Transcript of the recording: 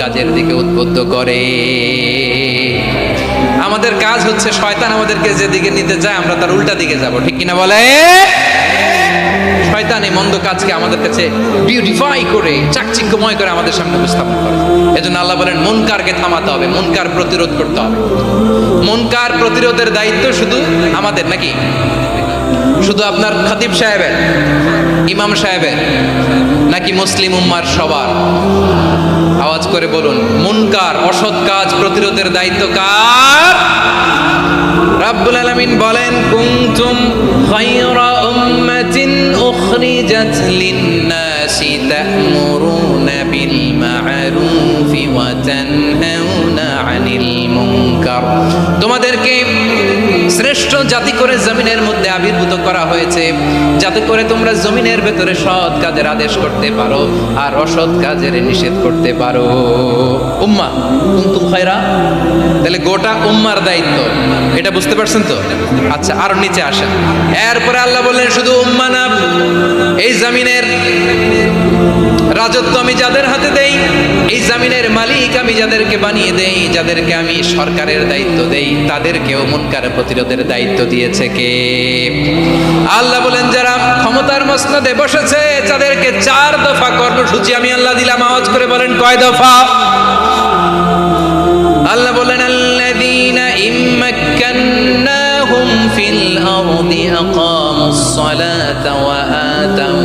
কাজের দিকে উদ্বুদ্ধ করে। আমাদের কাজ হচ্ছে শয়তান আমাদেরকে যেদিকে নিতে চায় আমরা তার উল্টা দিকে যাব, ঠিক কিনা বলে? শয়তান এই মন্দ কাজকে আমাদের কাছে বিউটিফাই করে চাকচিক্যময় করে আমাদের সামনে উপস্থাপন করে। এজন্য আল্লাহ বলেন মুনকারকে থামাতে হবে, মুনকার প্রতিরোধ করতে হবে। মুনকার প্রতিরোধের দায়িত্ব শুধু আমাদের নাকি? শুধু আপনার খতিব সাহেবের, ইমাম সাহেবের, নাকি মুসলিম উম্মার সবার? আওয়াজ করে বলুন, মুনকার অসৎ কাজ প্রতিরোধের দায়িত্ব কার? রাব্বুল আলামিন বলেন কুনতুম খায়রা উম্মাতিন উখরিজাত লিন-নাসি তা'মুরুনা বিল মা'রুফি ওয়া তানহাউনা আনিল মুনকার। তোমাদেরকে শ্রেষ্ঠ জাতি করে জমিনের মধ্যে আবির্ভূত করা হয়েছে যাতে করে তোমরা জমিনের ভেতরে সৎ কাজের আদেশ করতে পারো আর অসৎ কাজের নিষেধ করতে পারো। উম্মাহ কুনতুম খায়রা, তাহলে গোটা উম্মার দায়িত্ব, এটা বুঝতে পারছেন তো? আচ্ছা, আর নিচে আসেন। এরপরে আল্লাহ বললেন শুধু উম্মাহ না, এই জমিনের রাজত্ব আমি যাদের হাতে দেই, এই জমিনের মালিক আমি যাদেরকে বানিয়ে দেই, যাদেরকে আমি সরকারের দায়িত্ব দেই, তাদেরকেও মুনকার প্রতিরোধের দায়িত্ব দিয়েছে কে? আল্লাহ বলেন যারা ক্ষমতার মসনদে বসেছে তাদেরকে 4 দফা কর্মসূচি আমি আল্লাহ দিলাম। আওয়াজ করে বলেন কয় দফা? আল্লাহ বলেন আল্লাযীনা ইম্মাক্কান্নাহুম ফিল আরদি আকামুস সালাতা ওয়া আতাউ